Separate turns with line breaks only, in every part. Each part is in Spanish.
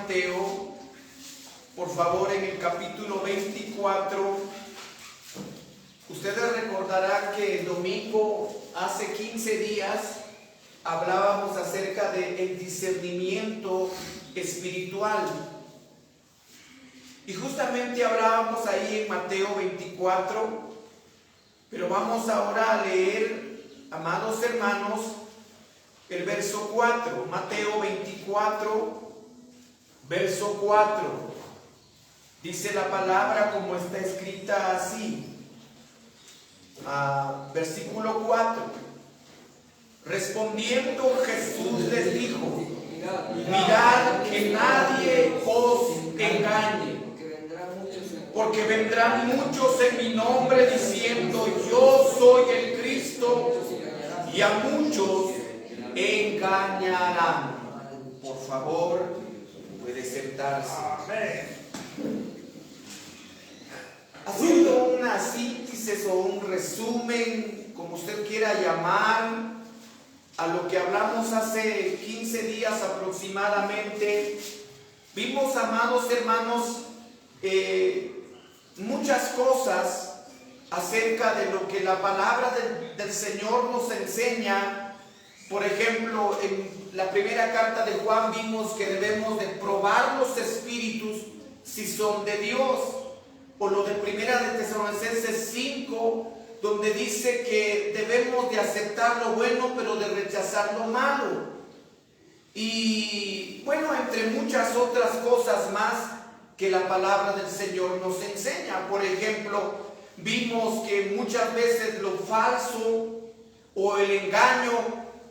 Mateo, por favor, en el capítulo 24. Ustedes recordarán que el domingo, hace 15 días, hablábamos acerca del discernimiento espiritual. Y justamente hablábamos ahí en Mateo 24, pero vamos ahora a leer, amados hermanos, el verso 4, Mateo 24, verso 4. Dice la palabra como está escrita así. Versículo 4. Respondiendo Jesús les dijo: mirad que nadie os engañe, porque vendrán muchos en mi nombre diciendo yo soy el Cristo, y a muchos engañarán. Por favor, puede sentarse. Amén. Haciendo una síntesis o un resumen, como usted quiera llamar, a lo que hablamos hace 15 días aproximadamente, vimos, amados hermanos, muchas cosas acerca de lo que la palabra del Señor nos enseña. Por ejemplo, en la primera carta de Juan vimos que debemos de probar los espíritus si son de Dios. O lo de primera de Tesalonicenses 5, donde dice que debemos de aceptar lo bueno pero de rechazar lo malo. Y bueno, entre muchas otras cosas más que la palabra del Señor nos enseña. Por ejemplo, vimos que muchas veces lo falso o el engaño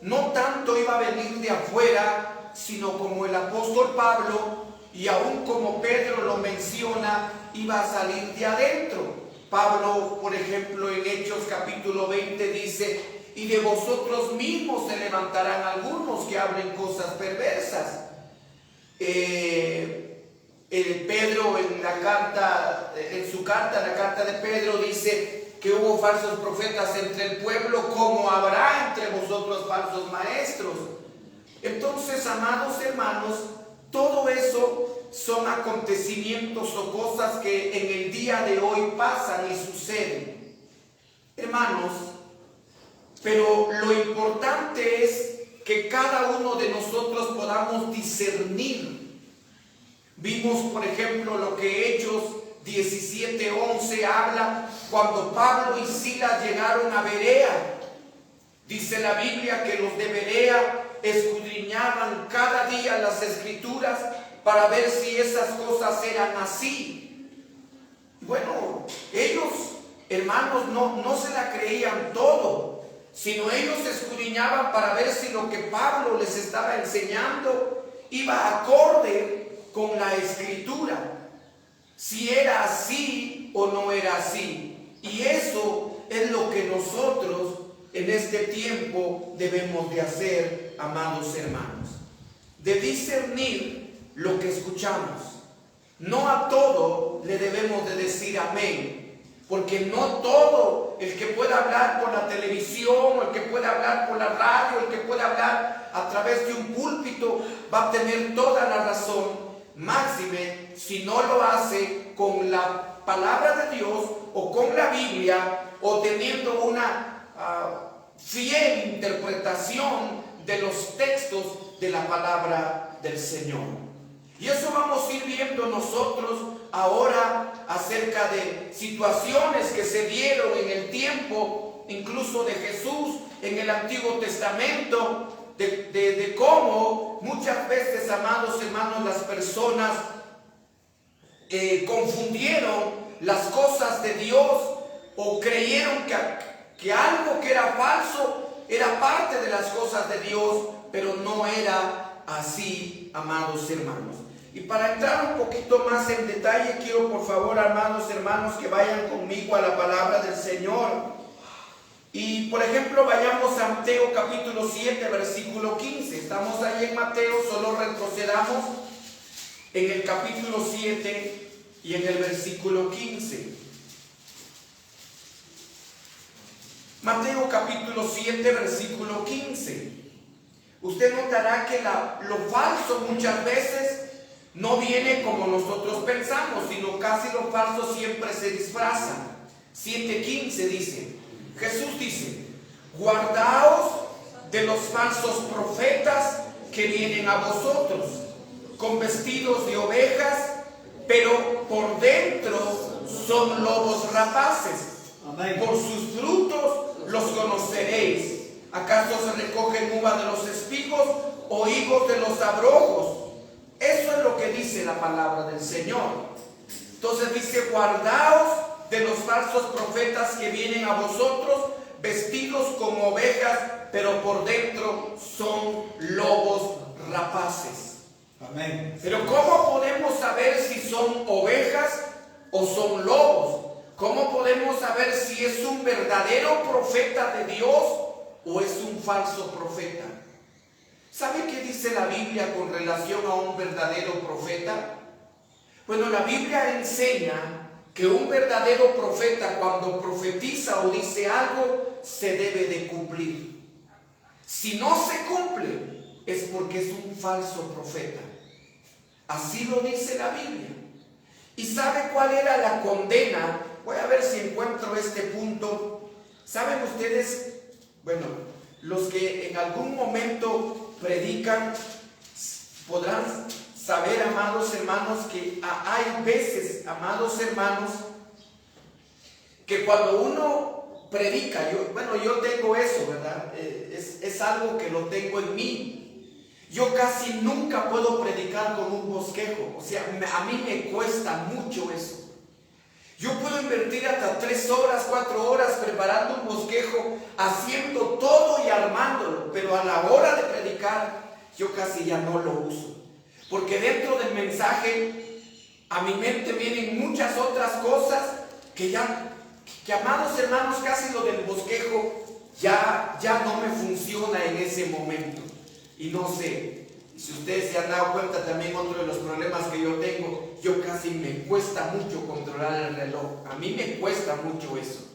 no tanto iba a venir de afuera, sino como el apóstol Pablo y aún como Pedro lo menciona, iba a salir de adentro. Pablo, por ejemplo, en Hechos capítulo 20 dice: y de vosotros mismos se levantarán algunos que hablen cosas perversas. Pedro en su carta, la carta de Pedro, dice que hubo falsos profetas entre el pueblo, como habrá entre vosotros falsos maestros. Entonces, amados hermanos, todo eso son acontecimientos o cosas que en el día de hoy pasan y suceden, hermanos. Pero lo importante es que cada uno de nosotros podamos discernir. Vimos, por ejemplo, lo que Hechos 17:11 habla cuando Pablo y Silas llegaron a Berea. Dice la Biblia que los de Berea escudriñaban cada día las escrituras para ver si esas cosas eran así. Bueno, ellos, hermanos, no se la creían todo, sino ellos escudriñaban para ver si lo que Pablo les estaba enseñando iba acorde con la escritura, si era así o no era así. Y eso es lo que nosotros en este tiempo debemos de hacer, amados hermanos, de discernir lo que escuchamos. No a todo le debemos de decir amén, porque no todo el que pueda hablar por la televisión, el que pueda hablar por la radio, el que pueda hablar a través de un púlpito va a tener toda la razón, máxime si no lo hace con la palabra de Dios o con la Biblia, o teniendo una fiel interpretación de los textos de la palabra del Señor. Y eso vamos a ir viendo nosotros ahora acerca de situaciones que se dieron en el tiempo incluso de Jesús en el Antiguo Testamento, de cómo muchas veces, amados hermanos, las personas confundieron las cosas de Dios o creyeron que algo que era falso era parte de las cosas de Dios, pero no era así, amados hermanos. Y para entrar un poquito más en detalle, quiero por favor, amados hermanos, que vayan conmigo a la palabra del Señor. Y por ejemplo, vayamos a Mateo capítulo 7, versículo 15. Estamos ahí en Mateo, solo retrocedamos en el capítulo 7 y en el versículo 15. Mateo capítulo 7, versículo 15. Usted notará que lo falso muchas veces no viene como nosotros pensamos, sino casi lo falso siempre se disfraza. 7:15 dice, Jesús dice, guardaos de los falsos profetas que vienen a vosotros con vestidos de ovejas, pero por dentro son lobos rapaces. Amén. Por sus frutos los conoceréis. ¿Acaso se recogen uva de los espigos o higos de los abrojos? Eso es lo que dice la palabra del Señor. Entonces dice, guardaos de los falsos profetas que vienen a vosotros vestidos como ovejas, pero por dentro son lobos rapaces. Amén. Pero ¿cómo podemos saber si son ovejas o son lobos? ¿Cómo podemos saber si es un verdadero profeta de Dios o es un falso profeta? ¿Sabe qué dice la Biblia con relación a un verdadero profeta? Bueno, la Biblia enseña que un verdadero profeta, cuando profetiza o dice algo, se debe de cumplir. Si no se cumple, es porque es un falso profeta. Así lo dice la Biblia. ¿Y sabe cuál era la condena? Voy a ver si encuentro este punto. ¿Saben ustedes? Bueno, los que en algún momento predican podrán saber, amados hermanos, que hay veces, amados hermanos, que cuando uno predica, yo tengo eso, ¿verdad? Es algo que lo tengo en mí. Yo casi nunca puedo predicar con un bosquejo. O sea, a mí me cuesta mucho eso. Yo puedo invertir hasta 3 horas, 4 horas preparando un bosquejo, haciendo todo y armándolo, pero a la hora de predicar, yo casi ya no lo uso. Porque dentro del mensaje, a mi mente vienen muchas otras cosas que amados hermanos, casi lo del bosquejo ya no me funciona en ese momento. Y no sé, si ustedes se han dado cuenta también otro de los problemas que yo tengo, yo casi me cuesta mucho controlar el reloj. A mí me cuesta mucho eso.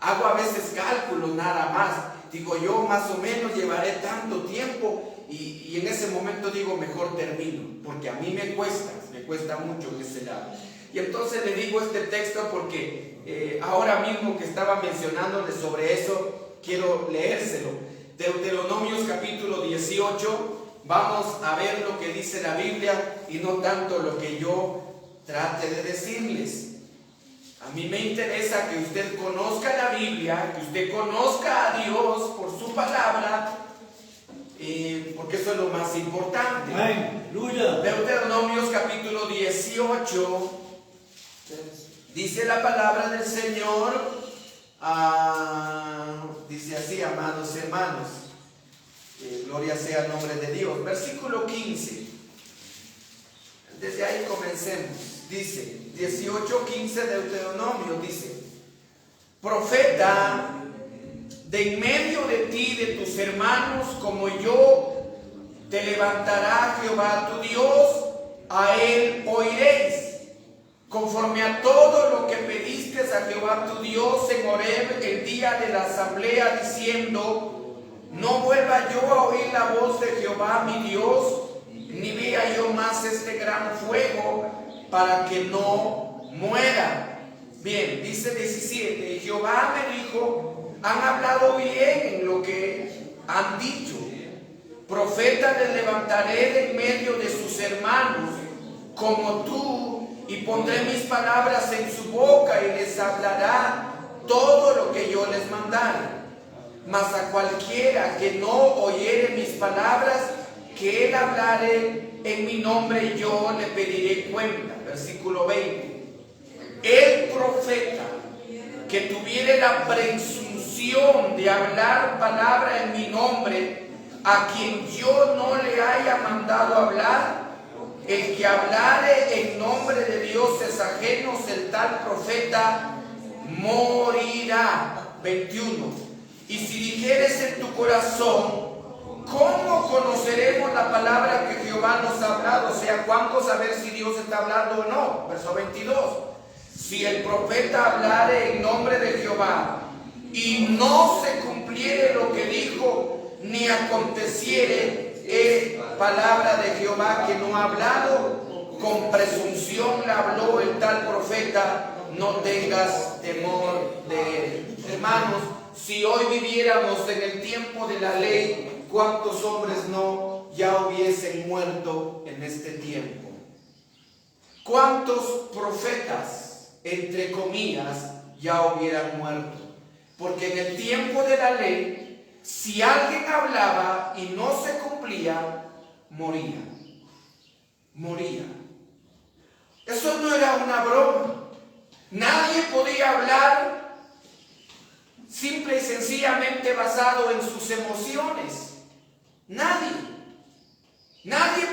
Hago a veces cálculos nada más. Digo, yo más o menos llevaré tanto tiempo y en ese momento digo, mejor termino, porque a mí me cuesta mucho en ese lado. Y entonces le digo este texto porque ahora mismo que estaba mencionándole sobre eso, quiero leérselo. Deuteronomios capítulo 18, vamos a ver lo que dice la Biblia y no tanto lo que yo trate de decirles. A mí me interesa que usted conozca la Biblia, que usted conozca a Dios por su palabra, porque eso es lo más importante. Aleluya. Deuteronomios capítulo 18, dice la palabra del Señor. Dice así, amados hermanos, gloria sea el nombre de Dios. Versículo 15, desde ahí comencemos. Dice 18:15 Deuteronomio, dice: profeta de en medio de ti, de tus hermanos, como yo, te levantará Jehová tu Dios, a él oiréis. Conforme a todo lo que pediste a Jehová tu Dios en Horeb el día de la asamblea, diciendo: no vuelva yo a oír la voz de Jehová mi Dios, ni vea yo más este gran fuego, para que no muera. Bien, dice 17: y Jehová me dijo: han hablado bien en lo que han dicho. Profeta les levantaré de en medio de sus hermanos, como tú, y pondré mis palabras en su boca, y les hablará todo lo que yo les mandare. Mas a cualquiera que no oyere mis palabras, que él hablare en mi nombre, yo le pediré cuenta. Versículo 20. El profeta que tuviere la presunción de hablar palabra en mi nombre, a quien yo no le haya mandado hablar, el que hablare en nombre de dioses ajenos, el tal profeta morirá. 21. Y si dijeres en tu corazón: ¿cómo conoceremos la palabra que Jehová nos ha hablado? O sea, ¿cuándo saber si Dios está hablando o no? Verso 22. Si el profeta hablare en nombre de Jehová y no se cumpliere lo que dijo, ni aconteciere, es palabra de Jehová que no ha hablado, con presunción le habló el tal profeta, no tengas temor de él. Hermanos, si hoy viviéramos en el tiempo de la ley, ¿cuántos hombres no ya hubiesen muerto en este tiempo? ¿Cuántos profetas, entre comillas, ya hubieran muerto? Porque en el tiempo de la ley, si alguien hablaba y no se cumplía, moría. Moría. Eso no era una broma. Nadie podía hablar simple y sencillamente basado en sus emociones. Nadie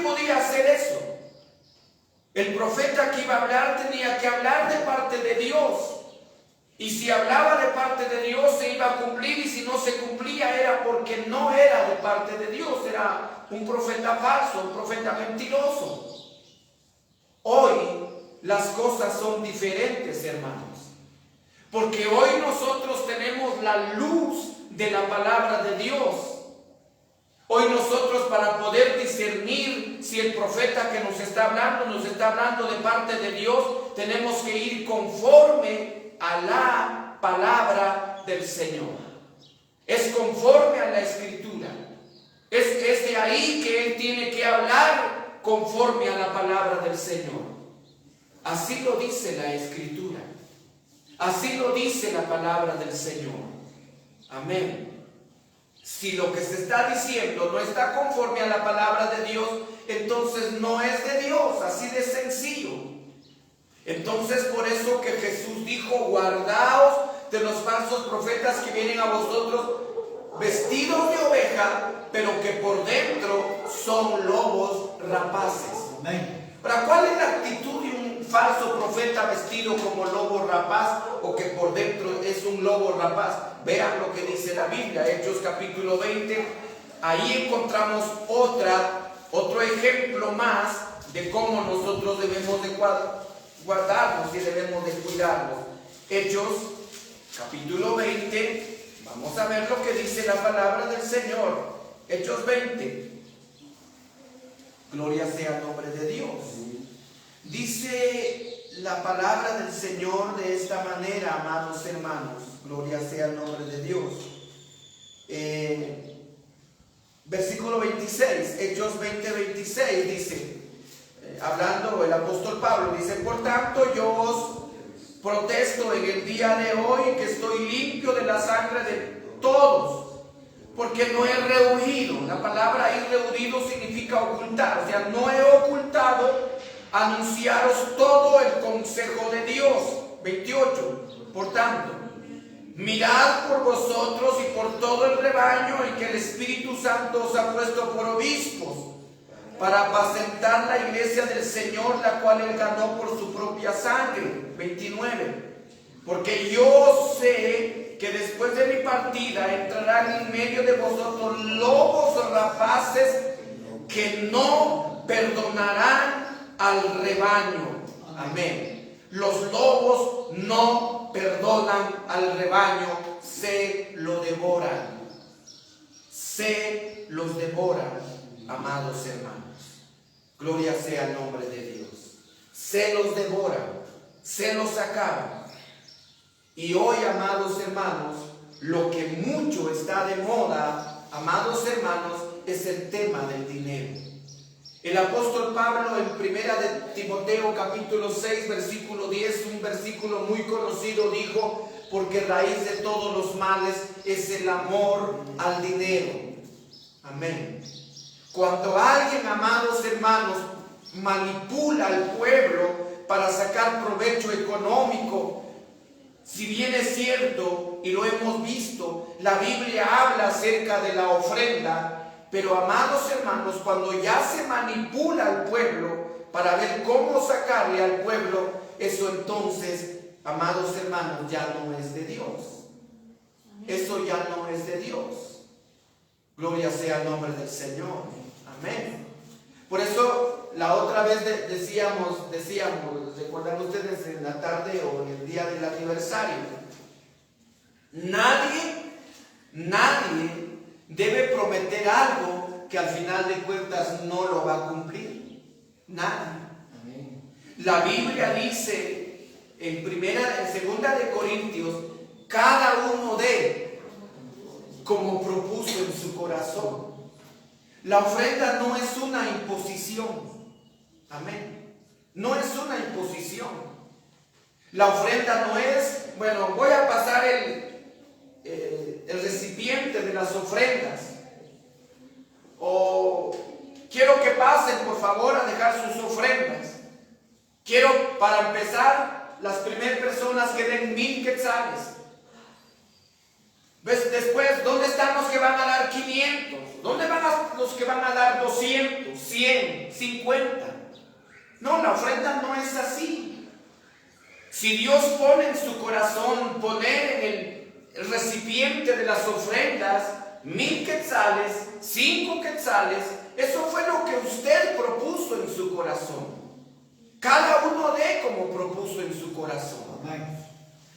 podía hacer eso. El profeta que iba a hablar tenía que hablar de parte de Dios. Y si hablaba de parte de Dios se iba a cumplir, y si no se cumplía era porque no era de parte de Dios, era un profeta falso, un profeta mentiroso. Hoy las cosas son diferentes, hermanos, porque hoy nosotros tenemos la luz de la palabra de Dios. Hoy nosotros, para poder discernir si el profeta que nos está hablando de parte de Dios, tenemos que ir conforme a la palabra del Señor. Es conforme a la Escritura. Es de ahí que Él tiene que hablar conforme a la palabra del Señor. Así lo dice la Escritura. Así lo dice la palabra del Señor. Amén. Si lo que se está diciendo no está conforme a la palabra de Dios, entonces no es de Dios, así de sencillo. Entonces, por eso que Jesús dijo: guardaos de los falsos profetas que vienen a vosotros vestidos de oveja, pero que por dentro son lobos rapaces. Amén. ¿Para cuál es la actitud de un falso profeta vestido como lobo rapaz, o que por dentro es un lobo rapaz? Vean lo que dice la Biblia, Hechos capítulo 20. Ahí encontramos otro ejemplo más de cómo nosotros debemos de guardarnos y debemos de cuidarnos. Hechos capítulo 20, vamos a ver lo que dice la palabra del Señor. Hechos 20. Gloria sea el nombre de Dios. Dice la palabra del Señor de esta manera, amados hermanos. Gloria sea el nombre de Dios. Versículo 26, Hechos 20, 26 dice, hablando el apóstol Pablo, dice: por tanto yo os protesto en el día de hoy que estoy limpio de la sangre de todos, porque no he rehuido. La palabra ahí rehuido significa ocultar, o sea, no he ocultado anunciaros todo el consejo de Dios. 28, por tanto, mirad por vosotros y por todo el rebaño en que el Espíritu Santo os ha puesto por obispos, para apacentar la iglesia del Señor, la cual Él ganó por su propia sangre. 29. Porque yo sé que después de mi partida entrarán en medio de vosotros lobos rapaces que no perdonarán al rebaño. Amén. Los lobos no perdonan al rebaño, se lo devoran. Se los devoran, amados hermanos. Gloria sea el nombre de Dios. Se los devoran, se los acaban. Y hoy, amados hermanos, lo que mucho está de moda, amados hermanos, es el tema del dinero. El apóstol Pablo en primera de Timoteo capítulo 6 versículo 10, un versículo muy conocido, dijo: porque raíz de todos los males es el amor al dinero. Amén. Cuando alguien, amados hermanos, manipula al pueblo para sacar provecho económico, si bien es cierto, y lo hemos visto, la Biblia habla acerca de la ofrenda, pero amados hermanos, cuando ya se manipula al pueblo para ver cómo sacarle al pueblo, eso entonces, amados hermanos, ya no es de Dios. Eso ya no es de Dios. Gloria sea el nombre del Señor. Amén. Por eso la otra vez decíamos, ¿recuerdan ustedes en la tarde o en el día del aniversario? Nadie debe prometer algo que al final de cuentas no lo va a cumplir. Nadie. La Biblia dice en segunda de Corintios, cada uno dé como propuso en su corazón. La ofrenda no es una imposición. Amén. No es una imposición. La ofrenda no es, bueno, voy a pasar el recipiente de las ofrendas. O quiero que pasen, por favor, a dejar sus ofrendas. Quiero, para empezar, las primeras personas que den 1000 quetzales. ¿Ves? Después, ¿dónde están los que van a dar 500? ¿Dónde van los que van a dar 200, 100, 50? No, la ofrenda no es así. Si Dios pone en su corazón poner en el recipiente de las ofrendas 1000 quetzales, 5 quetzales, eso fue lo que usted propuso en su corazón. Cada uno dé como propuso en su corazón.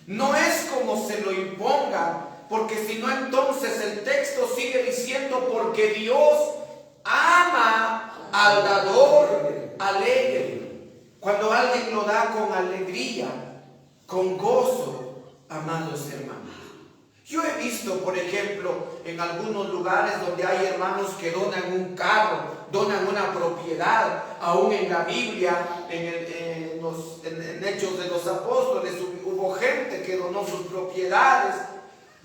No es como se lo imponga, porque si no, entonces el texto sigue diciendo, porque Dios ama al dador alegre. Cuando alguien lo da con alegría, con gozo, amados hermanos. Yo he visto, por ejemplo, en algunos lugares donde hay hermanos que donan un carro, donan una propiedad. Aún en la Biblia, en Hechos de los Apóstoles, hubo gente que donó sus propiedades,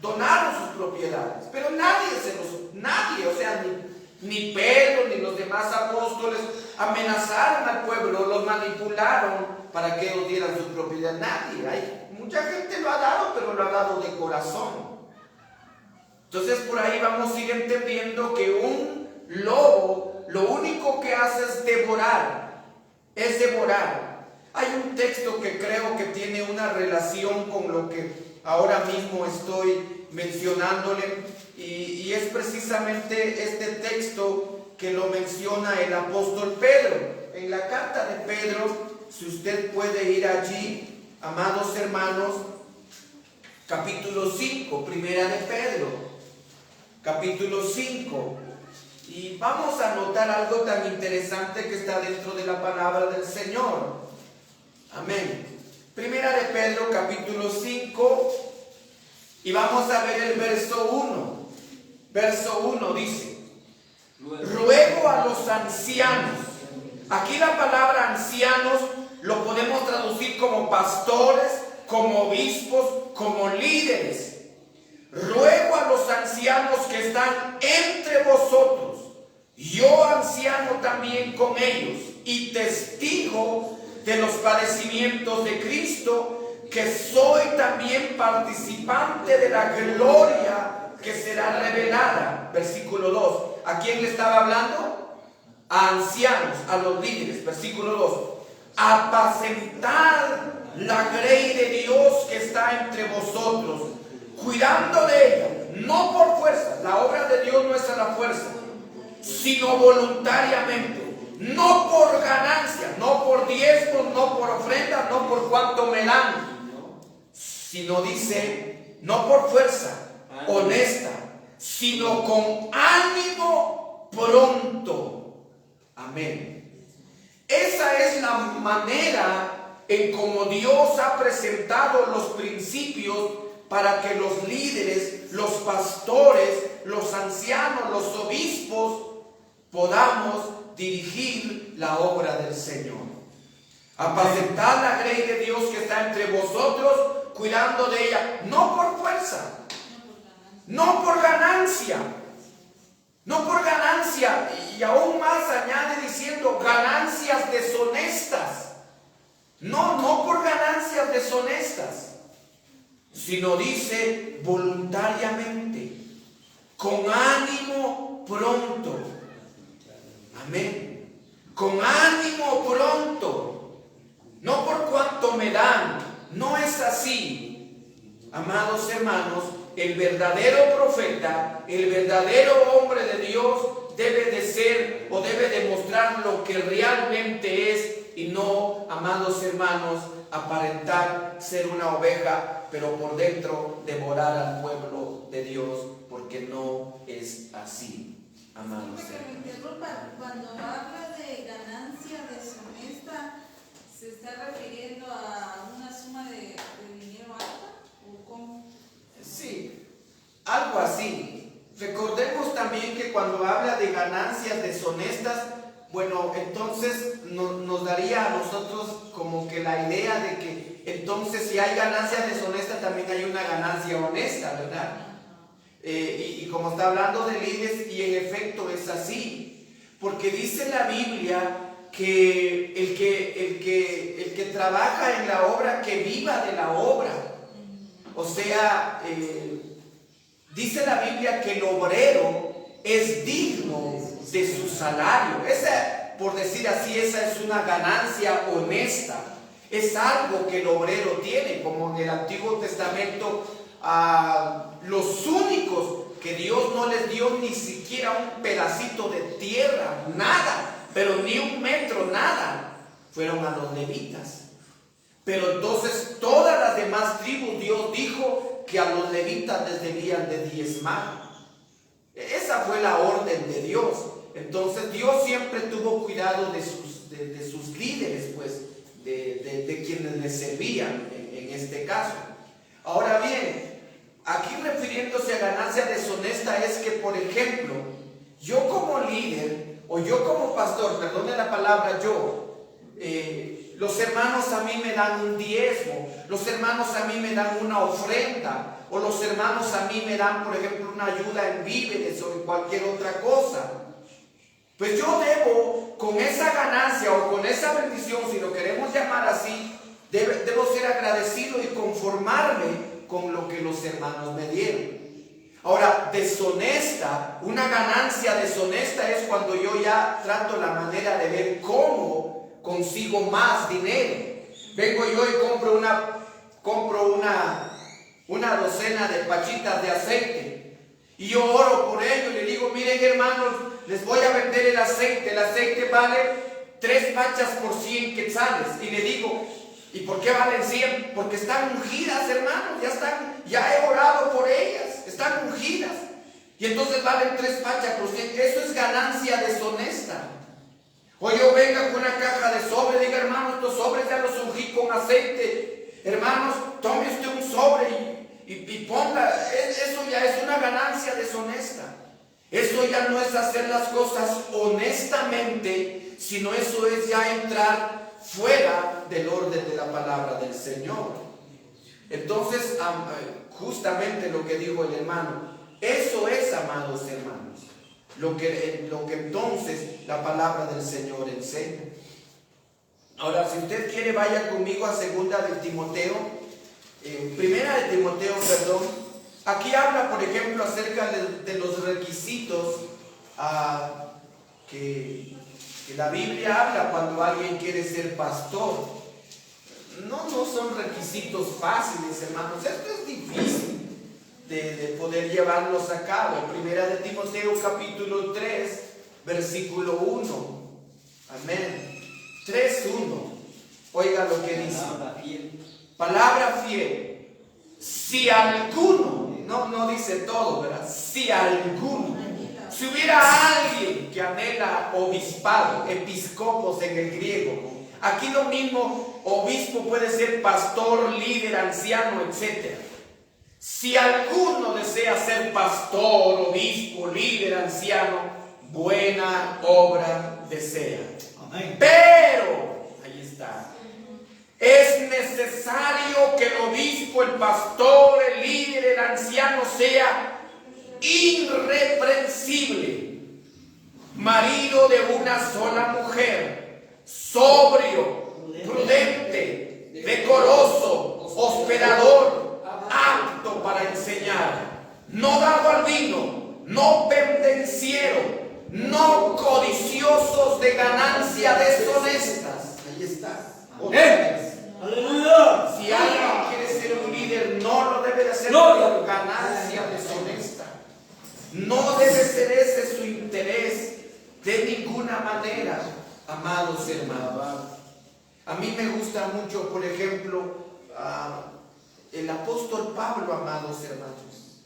donaron sus propiedades, pero nadie, o sea, ni Pedro ni los demás apóstoles amenazaron al pueblo, los manipularon para que ellos dieran su propiedad. Nadie, mucha gente lo ha dado, pero lo ha dado de corazón. Entonces por ahí vamos a ir entendiendo que un lobo lo único que hace es devorar. Hay un texto que creo que tiene una relación con lo que ahora mismo estoy mencionándole, y es precisamente este texto que lo menciona el apóstol Pedro. En la carta de Pedro, si usted puede ir allí, amados hermanos, capítulo 5, primera de Pedro. Capítulo 5, y vamos a notar algo tan interesante que está dentro de la palabra del Señor. Amén. Primera de Pedro, capítulo 5, y vamos a ver el verso 1. Verso 1 dice: ruego a los ancianos. Aquí la palabra ancianos lo podemos traducir como pastores, como obispos, como líderes. Ruego a los ancianos que están entre vosotros, yo anciano también con ellos, y testigo de los padecimientos de Cristo, que soy también participante de la gloria que será revelada. Versículo 2. ¿A quién le estaba hablando? A ancianos, a los líderes. Versículo 2. Apacentad la grey de Dios que está entre vosotros, cuidando de ella, no por fuerza. La obra de Dios no es a la fuerza, sino voluntariamente, no por ganancia, no por diezmos, no por ofrenda, no por cuanto me dan, sino dice, no por fuerza honesta, sino con ánimo pronto. Amén. Esa es la manera en cómo Dios ha presentado los principios para que los líderes, los pastores, los ancianos, los obispos podamos dirigir la obra del Señor. Apacentar la grey de Dios que está entre vosotros, cuidando de ella, no por fuerza, no por ganancia, no por ganancia, y aún más añade diciendo ganancias deshonestas. No por ganancias deshonestas, sino dice voluntariamente, con ánimo pronto. Amén. Con ánimo pronto, no por cuanto me dan. No es así, amados hermanos. El verdadero profeta, el verdadero hombre de Dios debe de ser o debe demostrar lo que realmente es, y no, amados hermanos, aparentar ser una oveja, pero por dentro devorar al pueblo de Dios, porque no es así, amados hermanos.
Cuando habla de ganancia deshonesta, se está
ganancias deshonestas, bueno, entonces nos daría a nosotros como que la idea de que entonces si hay ganancia deshonesta también hay una ganancia honesta, ¿verdad? Y como está hablando de líderes, y en efecto es así, porque dice la Biblia que el que trabaja en la obra, que viva de la obra. O sea, dice la Biblia que el obrero es digno de su salario. Esa, por decir así, esa es una ganancia honesta. Es algo que el obrero tiene, como en el Antiguo Testamento, los únicos que Dios no les dio ni siquiera un pedacito de tierra, nada, pero ni un metro, nada, fueron a los levitas. Pero entonces todas las demás tribus, Dios dijo que a los levitas les debían de diezmar. Esa fue la orden de Dios. Entonces Dios siempre tuvo cuidado de sus líderes, pues, de quienes les servían en este caso. Ahora bien, aquí refiriéndose a ganancia deshonesta es que, por ejemplo, yo como líder o yo como pastor, perdone la palabra yo, los hermanos a mí me dan un diezmo, los hermanos a mí me dan una ofrenda, o los hermanos a mí me dan, por ejemplo, una ayuda en víveres o en cualquier otra cosa. Pues yo debo, con esa ganancia o con esa bendición, si lo queremos llamar así, debo ser agradecido y conformarme con lo que los hermanos me dieron. Ahora, deshonesta, una ganancia deshonesta es cuando yo ya trato la manera de ver cómo consigo más dinero. Vengo yo y compro una docena de pachitas de aceite y yo oro por ello y le digo: miren, hermanos, les voy a vender el aceite vale 3 pachas por 100 quetzales. Y le digo: ¿y por qué valen 100? Porque están ungidas, hermanos, ya he orado por ellas, están ungidas. Y entonces valen 3 pachas por 100. Eso es ganancia deshonesta. O yo venga con una caja de sobres, diga: hermanos, estos sobres ya los ungí con aceite. Hermanos, tome usted un sobre y ponga. Eso ya es una ganancia deshonesta. Eso ya no es hacer las cosas honestamente, sino eso es ya entrar fuera del orden de la palabra del Señor. Entonces, justamente lo que dijo el hermano, eso es, amados hermanos, lo que entonces la palabra del Señor enseña. Ahora, si usted quiere, vaya conmigo a segunda de Timoteo, primera de Timoteo, perdón. Aquí habla, por ejemplo, acerca de los requisitos que la Biblia habla cuando alguien quiere ser pastor. No son requisitos fáciles, hermanos. Esto es difícil de poder llevarlos a cabo. Primera de Timoteo, capítulo 3, versículo 1. Amén. 3:1. Oiga lo que dice. Palabra fiel. Si alguno, no dice todo, ¿verdad? Si alguno, si hubiera alguien que anhela obispado, episcopos en el griego, aquí lo mismo, obispo puede ser pastor, líder, anciano, etc. Si alguno desea ser pastor, obispo, líder, anciano, buena obra desea. Amén. Pero, ahí está, es necesario que el obispo, el pastor, el líder, el anciano sea irreprensible, marido de una sola mujer, sobrio, prudente, decoroso, hospedador, apto para enseñar, no dado al vino, no pendenciero, no codiciosos de ganancia deshonestas. Ahí está. ¡Aleluya! Si alguien quiere ser un líder, no lo debe de hacer por ganancia deshonesta. No debe ser ese su interés de ninguna manera, amados hermanos. A mí me gusta mucho, por ejemplo, el apóstol Pablo, amados hermanos.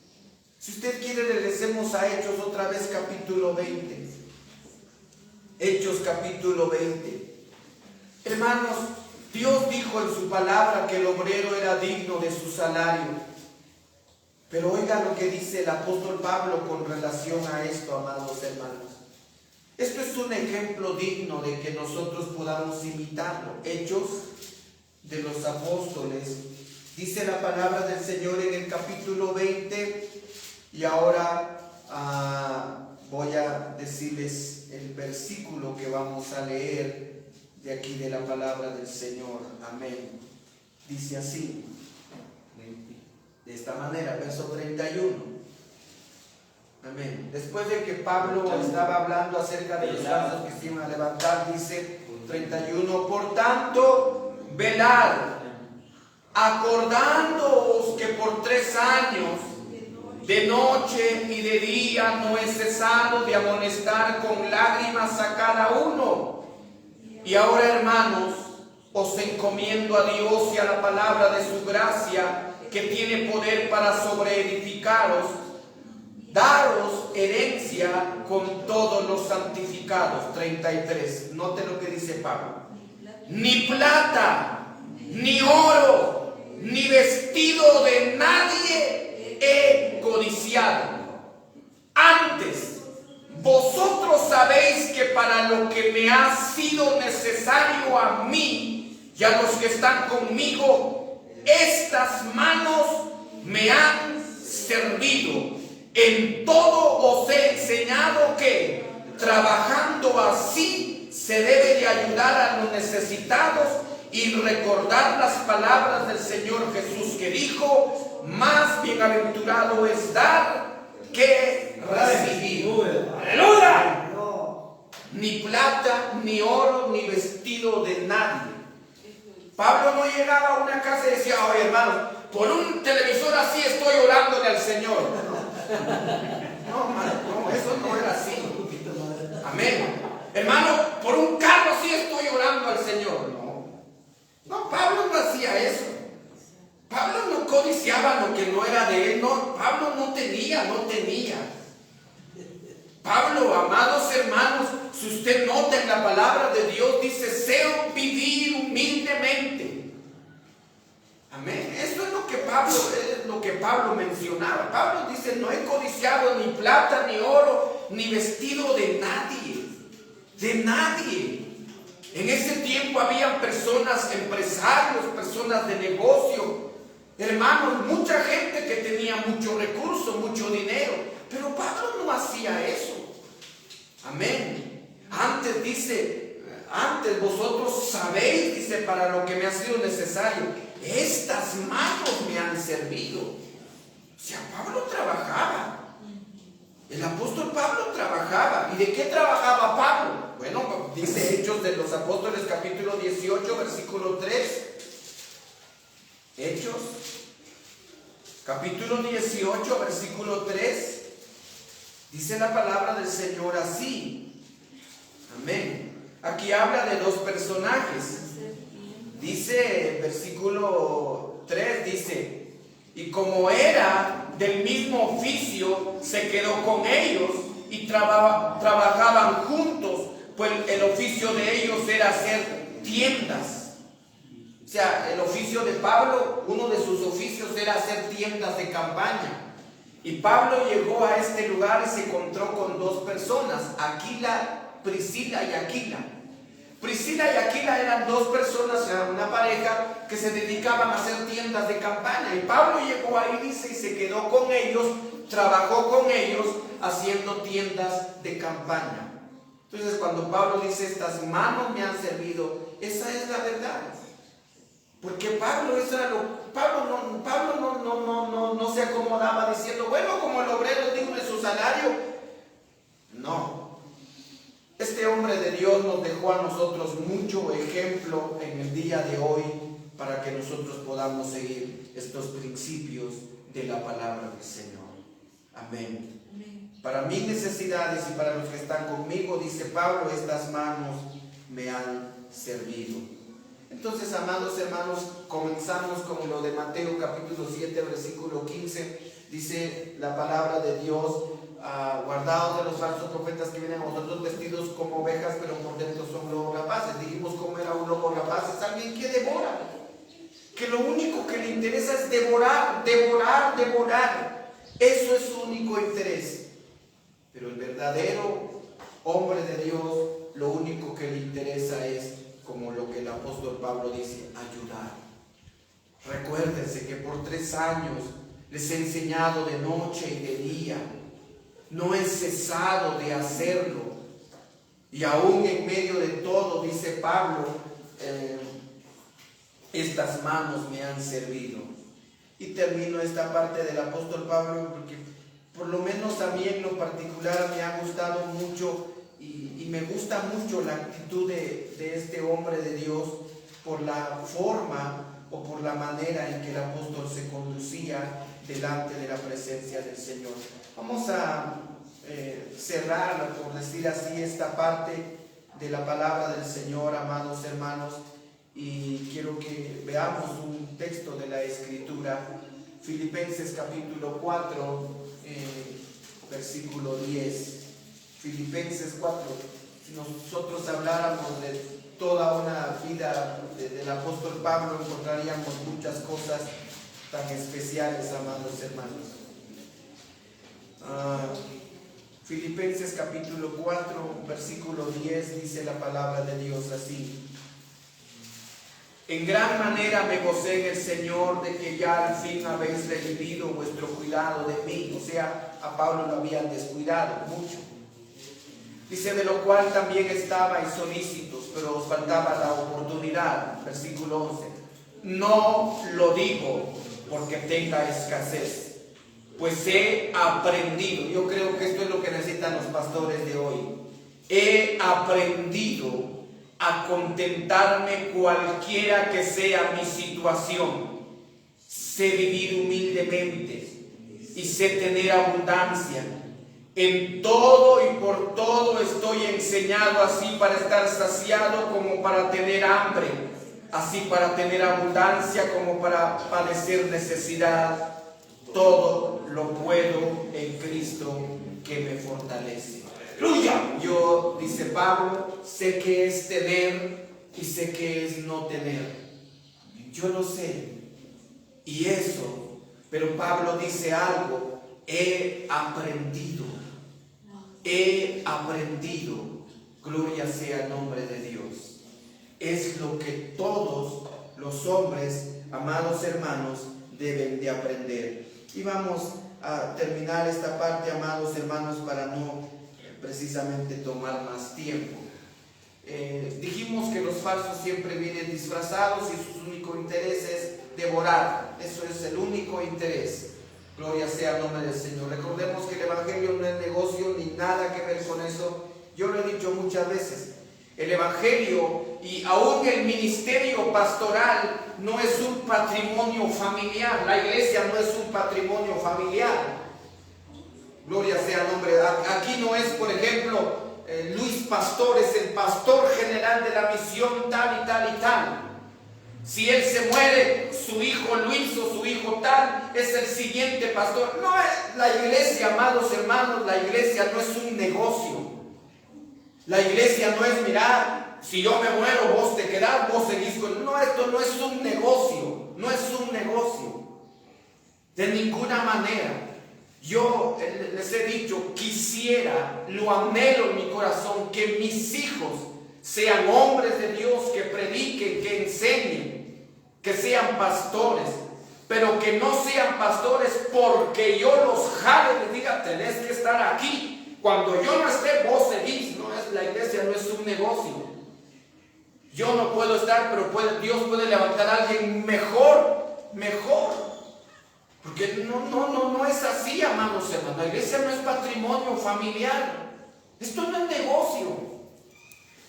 Si usted quiere, regresemos a Hechos otra vez, capítulo 20. Hechos, capítulo 20. Hermanos, Dios dijo en su palabra que el obrero era digno de su salario. Pero oiga lo que dice el apóstol Pablo con relación a esto, amados hermanos. Esto es un ejemplo digno de que nosotros podamos imitarlo. Hechos de los Apóstoles. Dice la palabra del Señor en el capítulo 20. Y ahora voy a decirles el versículo que vamos a leer de aquí de la palabra del Señor. Amén. Dice así, de esta manera, verso 31. Amén. Después de que Pablo estaba hablando acerca de los falsos que se iban a levantar, dice 31, por tanto, velad, acordándoos que por 3 años, de noche y de día, no he cesado de amonestar con lágrimas a cada uno. Y ahora, hermanos, os encomiendo a Dios y a la palabra de su gracia, que tiene poder para sobreedificaros, daros herencia con todos los santificados. 33. Note lo que dice Pablo. Ni plata, ni oro, ni vestido de nadie he codiciado. Antes, vosotros sabéis que para lo que me ha sido necesario a mí y a los que están conmigo, estas manos me han servido. En todo os he enseñado que, trabajando así, se debe de ayudar a los necesitados y recordar las palabras del Señor Jesús, que dijo: más bienaventurado es dar que recibir. ¡Aleluya! Ni plata, ni oro, ni vestido de nadie. Pablo no llegaba a una casa y decía: oye, hermano, por un televisor así estoy orándole al Señor. No, eso no era así. Amén. Hermano, por un carro así estoy orando al Señor. No, Pablo no hacía eso. Pablo no codiciaba lo que no era de él. No, Pablo no tenía. Pablo, amados hermanos, si usted nota en la palabra de Dios, dice: sé vivir humildemente. Amén. Eso es lo que Pablo mencionaba. Pablo dice: no he codiciado ni plata, ni oro, ni vestido de nadie. De nadie. En ese tiempo habían personas, empresarios, personas de negocio, hermanos, mucha gente que tenía mucho recurso, mucho dinero. Pero Pablo no hacía eso. Amén. Antes dice, antes vosotros sabéis, dice, para lo que me ha sido necesario, estas manos me han servido. O sea, Pablo trabajaba. El apóstol Pablo trabajaba. ¿Y de qué trabajaba Pablo? Bueno, dice Hechos de los Apóstoles, capítulo 18, versículo 3. Hechos, capítulo 18, versículo 3. Dice la palabra del Señor así. Amén. Aquí habla de dos personajes. Dice, versículo 3, dice: y como era del mismo oficio, se quedó con ellos y trabajaban juntos, pues el oficio de ellos era hacer tiendas. O sea, el oficio de Pablo, uno de sus oficios era hacer tiendas de campaña. Y Pablo llegó a este lugar y se encontró con dos personas, Priscila y Aquila. Priscila y Aquila eran dos personas, una pareja que se dedicaban a hacer tiendas de campaña. Y Pablo llegó ahí, dice, y se quedó con ellos, trabajó con ellos haciendo tiendas de campaña. Entonces, cuando Pablo dice: estas manos me han servido, esa es la verdad. Porque Pablo no se acomodaba diciendo: bueno, como el obrero es digno de su salario. No. Este hombre de Dios nos dejó a nosotros mucho ejemplo en el día de hoy para que nosotros podamos seguir estos principios de la palabra del Señor. Amén. Para mis necesidades y para los que están conmigo, dice Pablo, estas manos me han servido. Entonces, amados hermanos, comenzamos con lo de Mateo capítulo 7, versículo 15. Dice la palabra de Dios: guardaos de los falsos profetas que vienen a vosotros vestidos como ovejas, pero por dentro son lobos rapaces. Dijimos cómo era un lobo rapaz: es alguien que devora, que lo único que le interesa es devorar. Eso es su único interés. Pero el verdadero hombre de Dios, lo único que le interesa es, como lo que el apóstol Pablo dice, ayudar. Recuérdense que por 3 años les he enseñado de noche y de día. No he cesado de hacerlo. Y aún en medio de todo, dice Pablo, estas manos me han servido. Y termino esta parte del apóstol Pablo porque por lo menos a mí en lo particular me ha gustado mucho y me gusta mucho la actitud de este hombre de Dios por la forma o por la manera en que el apóstol se conducía delante de la presencia del Señor. Vamos a cerrar, por decir así, esta parte de la palabra del Señor, amados hermanos, y quiero que veamos un texto de la Escritura, Filipenses capítulo 4, versículo 10. Filipenses 4. Si nosotros habláramos de toda una vida del apóstol Pablo, encontraríamos muchas cosas tan especiales, amados hermanos. Filipenses capítulo 4, versículo 10, dice la palabra de Dios así: en gran manera me gocé en el Señor de que ya al fin habéis redimido vuestro cuidado de mí. O sea, a Pablo lo habían descuidado mucho. Dice, de lo cual también estabais solícitos, pero os faltaba la oportunidad. Versículo 11. No lo digo porque tenga escasez, pues he aprendido. Yo creo que esto es lo que necesitan los pastores de hoy. He aprendido a contentarme cualquiera que sea mi situación. Sé vivir humildemente y sé tener abundancia. En todo y por todo estoy enseñado, así para estar saciado como para tener hambre, así para tener abundancia como para padecer necesidad. Todo lo puedo en Cristo que me fortalece. ¡Aleluya! Yo, dice Pablo, sé que es tener y sé que es no tener. Yo lo sé. Y eso, pero Pablo dice algo: he aprendido. He aprendido. Gloria sea el nombre de Dios. Es lo que todos los hombres, amados hermanos, deben de aprender. Y vamos a terminar esta parte, amados hermanos, para no precisamente tomar más tiempo. Dijimos que los falsos siempre vienen disfrazados y su único interés es devorar. Eso es el único interés. Gloria sea el nombre del Señor. Recordemos que el Evangelio no es negocio ni nada que ver con eso. Yo lo he dicho muchas veces. El Evangelio y aún el ministerio pastoral no es un patrimonio familiar. La iglesia no es un patrimonio familiar. Gloria sea el nombre. Aquí no es, por ejemplo, Luis Pastor es el pastor general de la misión tal y tal y tal. Si él se muere, su hijo Luis o su hijo tal es el siguiente pastor. No es la iglesia, amados hermanos. La iglesia no es un negocio. La iglesia no es, mira, si yo me muero, vos te quedás, vos seguís con... No, esto no es un negocio. No es un negocio. De ninguna manera. Yo les he dicho, quisiera, lo anhelo en mi corazón, que mis hijos sean hombres de Dios, que prediquen, que enseñen, que sean pastores, pero que no sean pastores porque yo los jale y les diga, tenés que estar aquí. Cuando yo no esté, vos seguís. No es, la iglesia no es un negocio. Yo no puedo estar, pero Dios puede levantar a alguien mejor. Porque no es así, amados hermanos. La iglesia no es patrimonio familiar. Esto no es negocio.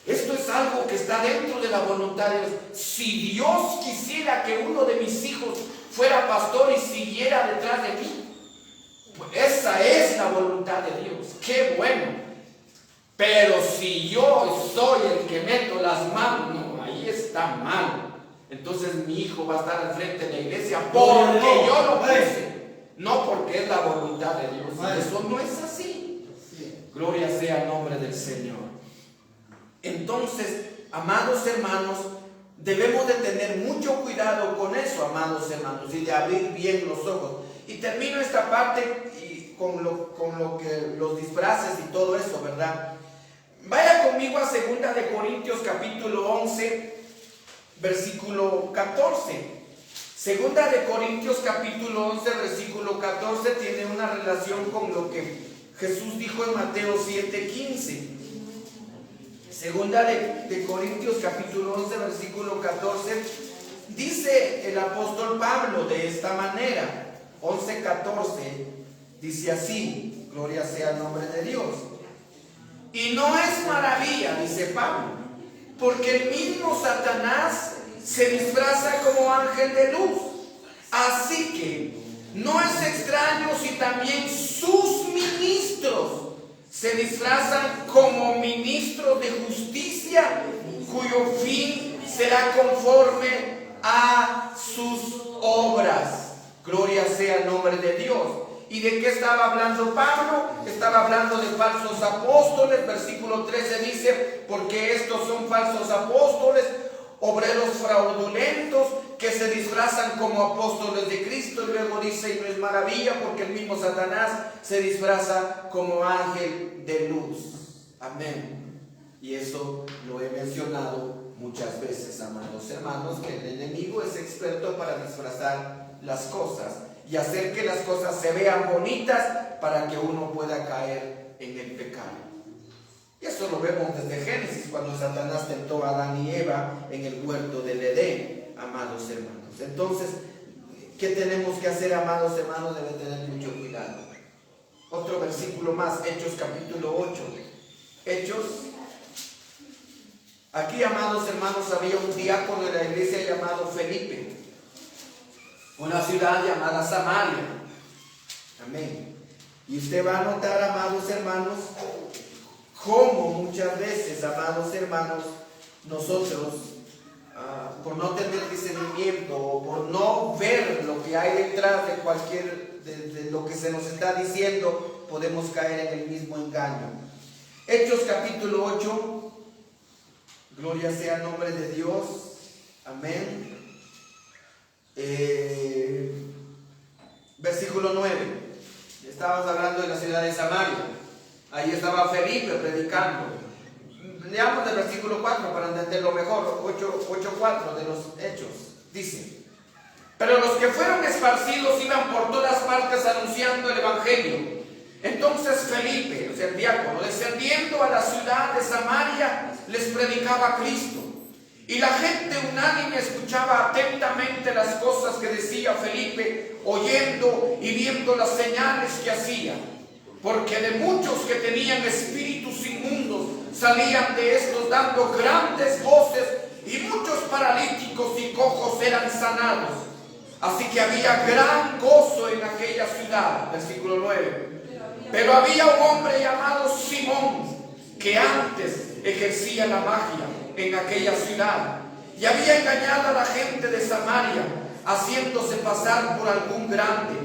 Esto es algo que está dentro de la voluntad de Dios. Si Dios quisiera que uno de mis hijos fuera pastor y siguiera detrás de mí, pues esa es la voluntad de Dios. ¡Qué bueno! Pero si yo soy el que meto las manos, no, ahí está mal. Entonces mi hijo va a estar al frente de la iglesia porque yo lo puse, no porque es la voluntad de Dios. Eso no es así. Gloria sea el nombre del Señor. Entonces, amados hermanos, debemos de tener mucho cuidado con eso, amados hermanos, y de abrir bien los ojos. Y termino esta parte con lo que los disfraces y todo eso, ¿verdad? Vaya conmigo a 2 de Corintios capítulo 11, versículo 14. 2 de Corintios capítulo 11, versículo 14 tiene una relación con lo que Jesús dijo en Mateo 7:15. 2 de Corintios capítulo 11, versículo 14, dice el apóstol Pablo de esta manera. 11:14 dice así, gloria sea el nombre de Dios. Y no es maravilla, dice Pablo, porque el mismo Satanás se disfraza como ángel de luz. Así que no es extraño si también sus ministros se disfrazan como ministros de justicia, cuyo fin será conforme a sus obras. Gloria sea el nombre de Dios. ¿Y de qué estaba hablando Pablo? Estaba hablando de falsos apóstoles. Versículo 13 dice, porque estos son falsos apóstoles, obreros fraudulentos, que se disfrazan como apóstoles de Cristo. Y luego dice, y no es maravilla, porque el mismo Satanás se disfraza como ángel de luz. Amén. Y eso lo he mencionado muchas veces, amados hermanos, que el enemigo es experto para disfrazar las cosas y hacer que las cosas se vean bonitas para que uno pueda caer en el pecado. Y eso lo vemos desde Génesis, cuando Satanás tentó a Adán y Eva en el huerto del Edén, amados hermanos. Entonces, ¿qué tenemos que hacer, amados hermanos? Deben tener mucho cuidado. Otro versículo más, Hechos capítulo 8. Hechos. Aquí, amados hermanos, había un diácono de la iglesia llamado Felipe, una ciudad llamada Samaria. Amén. Y usted va a notar, amados hermanos, cómo muchas veces, amados hermanos, nosotros, por no tener discernimiento o por no ver lo que hay detrás de cualquier, de lo que se nos está diciendo, podemos caer en el mismo engaño. Hechos capítulo 8, gloria sea el nombre de Dios. Amén. Versículo 9. Estábamos hablando de la ciudad de Samaria. Ahí estaba Felipe predicando. Leamos el versículo 4 para entenderlo mejor. 8:4 de los Hechos. Dice: pero los que fueron esparcidos iban por todas partes anunciando el evangelio. Entonces Felipe, o sea el diácono, descendiendo a la ciudad de Samaria, les predicaba a Cristo. Y la gente unánime escuchaba atentamente las cosas que decía Felipe, oyendo y viendo las señales que hacía. Porque de muchos que tenían espíritus inmundos salían de estos dando grandes voces, y muchos paralíticos y cojos eran sanados. Así que había gran gozo en aquella ciudad. Versículo 9. Pero había un hombre llamado Simón, que antes ejercía la magia en aquella ciudad, y había engañado a la gente de Samaria, haciéndose pasar por algún grande.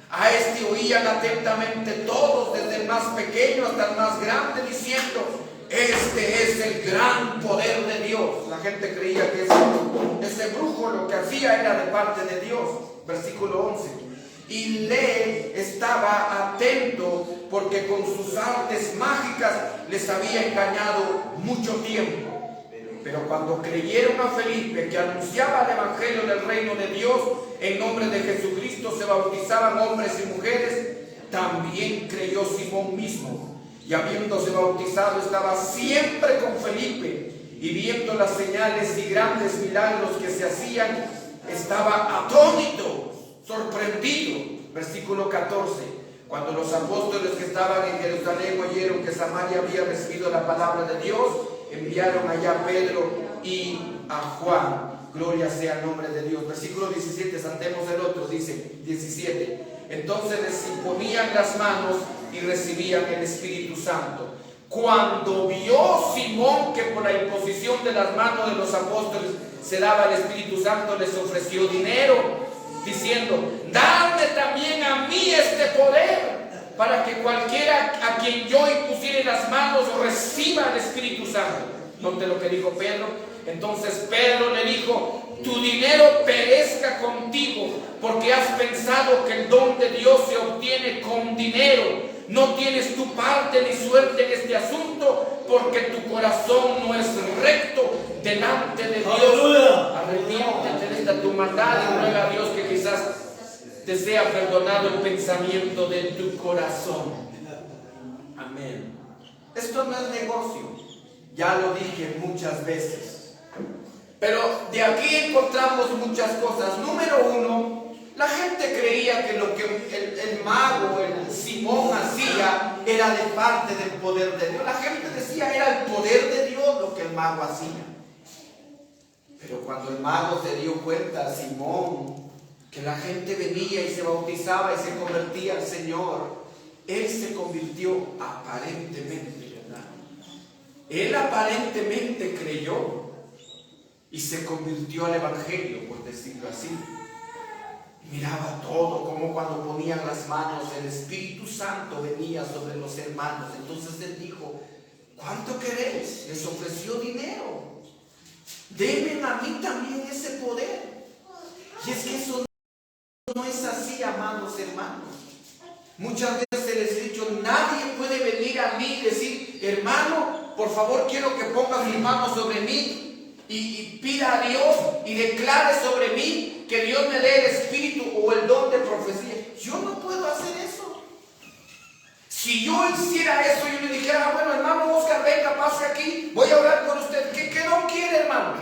A este oían atentamente todos, desde el más pequeño hasta el más grande, diciendo: este es el gran poder de Dios. La gente creía que ese brujo lo que hacía era de parte de Dios. Versículo 11. Y le estaba atento, porque con sus artes mágicas les había engañado mucho tiempo. Pero cuando creyeron a Felipe, que anunciaba el evangelio del reino de Dios, en nombre de Jesucristo se bautizaban hombres y mujeres, también creyó Simón mismo. Y habiéndose bautizado, estaba siempre con Felipe, y viendo las señales y grandes milagros que se hacían, estaba atónito, sorprendido. Versículo 14. Cuando los apóstoles que estaban en Jerusalén oyeron que Samaria había recibido la palabra de Dios, enviaron allá a Pedro y a Juan. Gloria sea el nombre de Dios. Versículo 17, saltemos el otro, dice 17. Entonces les imponían las manos y recibían el Espíritu Santo. Cuando vio Simón que por la imposición de las manos de los apóstoles se daba el Espíritu Santo, les ofreció dinero, diciendo: dadme también a mí este poder, para que cualquiera a quien yo impusiere las manos reciba el Espíritu Santo. Note lo que dijo Pedro. Entonces Pedro le dijo: tu dinero perezca contigo, porque has pensado que el don de Dios se obtiene con dinero. no tienes tu parte ni suerte en este asunto, porque tu corazón no es recto delante de Dios. Arrepiéntete de esta tu maldad y ruega a Dios que quizás te sea perdonado el pensamiento de tu corazón. Amén. Esto no es negocio, ya lo dije muchas veces, pero de aquí encontramos muchas cosas. Número uno, la gente creía que lo que el mago, el Simón hacía era de parte del poder de Dios. La gente decía era el poder de Dios lo que el mago hacía. Pero cuando el mago se dio cuenta, Simón, que la gente venía y se bautizaba y se convertía al Señor, él se convirtió aparentemente, ¿verdad? Él aparentemente creyó y se convirtió al Evangelio, por decirlo así. Miraba todo, como cuando ponían las manos, el Espíritu Santo venía sobre los hermanos. Entonces él dijo: ¿cuánto queréis? Les ofreció dinero. Denme a mí también ese poder. Y es que eso no es así, amados hermanos. Muchas veces les he dicho: nadie puede venir a mí y decir: hermano, por favor quiero que ponga sus manos sobre mí y pida a Dios y declare sobre mí que Dios me dé el espíritu o el don de profecía. Yo no puedo hacer eso. Si yo hiciera eso y yo le dijera: bueno, hermano Oscar, venga, pase aquí, voy a orar por usted. ¿Qué don quiere, hermano?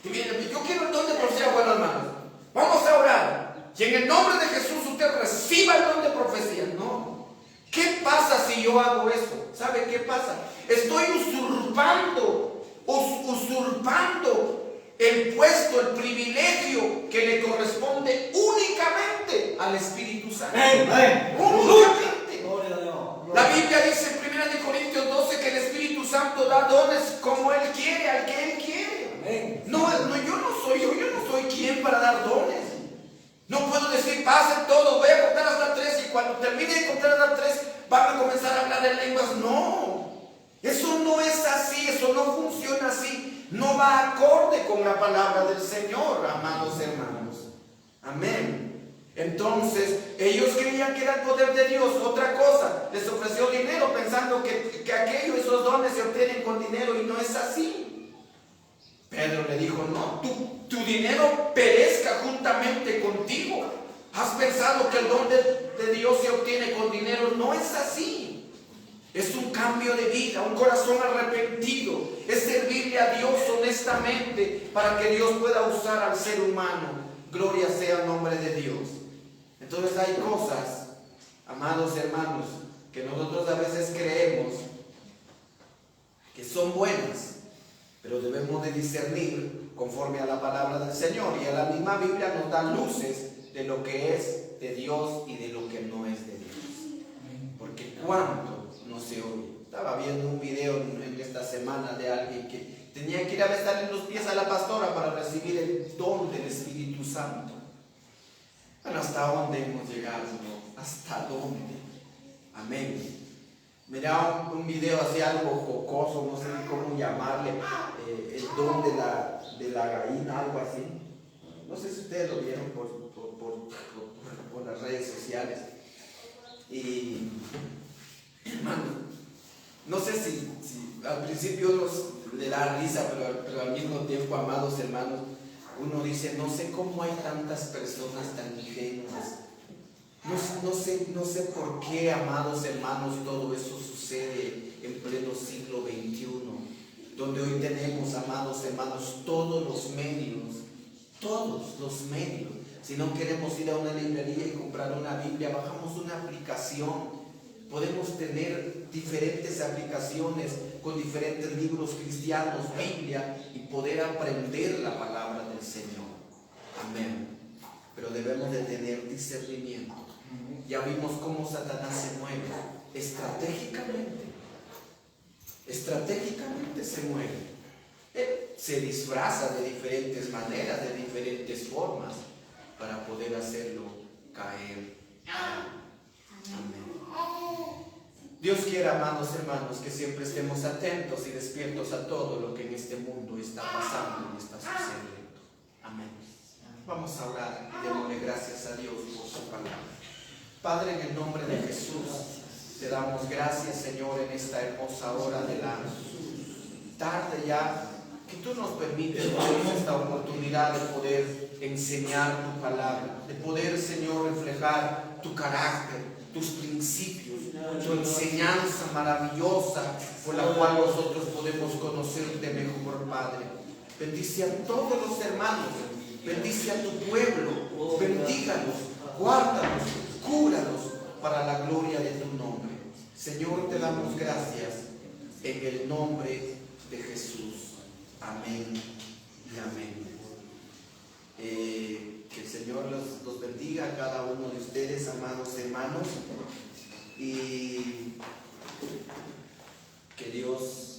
Y viene: yo quiero el don de profecía. Bueno, hermano, vamos a orar. Y en el nombre de Jesús usted reciba el don de profecía. No. ¿Qué pasa si yo hago eso? ¿Sabe qué pasa? Estoy usurpando el puesto, el privilegio que le corresponde únicamente al Espíritu Santo. Únicamente. La Biblia dice en 1 Corintios 12 que el Espíritu Santo da dones como Él quiere, al que Él quiere. No, yo no soy quien para dar dones. No puedo decir: pasen todos, voy a contar hasta 3 y cuando termine de contar hasta 3 van a comenzar a hablar en lenguas. No, eso no es así, eso no funciona así, no va acorde con la palabra del Señor, amados hermanos. Amén. Entonces ellos creían que era el poder de Dios. Otra cosa, les ofreció dinero pensando que esos dones se obtienen con dinero, y no es así. Pedro le dijo: no, tu dinero perezca juntamente contigo. ¿Has pensado que el don de Dios se obtiene con dinero? No es así. Es un cambio de vida, un corazón arrepentido. Es servirle a Dios honestamente para que Dios pueda usar al ser humano. Gloria sea el nombre de Dios. Entonces hay cosas, amados hermanos, que nosotros a veces creemos que son buenas, pero debemos de discernir conforme a la palabra del Señor. Y a la misma Biblia nos da luces de lo que es de Dios y de lo que no es de Dios. Porque cuánto no se oye. Estaba viendo un video en esta semana de alguien que tenía que ir a besarle los pies a la pastora para recibir el don del Espíritu Santo. Bueno, ¿hasta dónde hemos llegado? ¿Hasta dónde? Amén. Miraba un video así, algo jocoso, no sé cómo llamarle, el don de la gallina, algo así. No sé si ustedes lo vieron por las redes sociales. Y, hermano, no sé si al principio le da risa, pero al mismo tiempo, amados hermanos, uno dice: no sé cómo hay tantas personas tan ingenuas. No sé por qué, amados hermanos, todo eso sucede en pleno siglo XXI, donde hoy tenemos, amados hermanos, todos los medios. Si no queremos ir a una librería y comprar una Biblia, bajamos una aplicación. Podemos tener diferentes aplicaciones con diferentes libros cristianos, Biblia, y poder aprender la palabra del Señor. Amén. Pero debemos de tener discernimiento. Ya vimos cómo Satanás se mueve estratégicamente. Estratégicamente se mueve. Se disfraza de diferentes maneras, de diferentes formas, para poder hacerlo caer. Amén. Dios quiera, amados hermanos, que siempre estemos atentos y despiertos a todo lo que en este mundo está pasando y está sucediendo. Amén. Vamos a orar y démosle gracias a Dios por su palabra. Padre, en el nombre de Jesús, Te damos gracias, Señor, en esta hermosa hora de la tarde ya, que tú nos permites esta oportunidad de poder enseñar tu palabra, de poder, Señor, reflejar tu carácter, tus principios, tu enseñanza maravillosa por la cual nosotros podemos conocerte mejor, Padre. Bendice a todos los hermanos, bendice a tu pueblo, bendígalos, guárdalos, cúbralos para la gloria de tu nombre. Señor, te damos gracias en el nombre de Jesús. Amén y amén. Que el Señor los bendiga a cada uno de ustedes, amados hermanos, y que Dios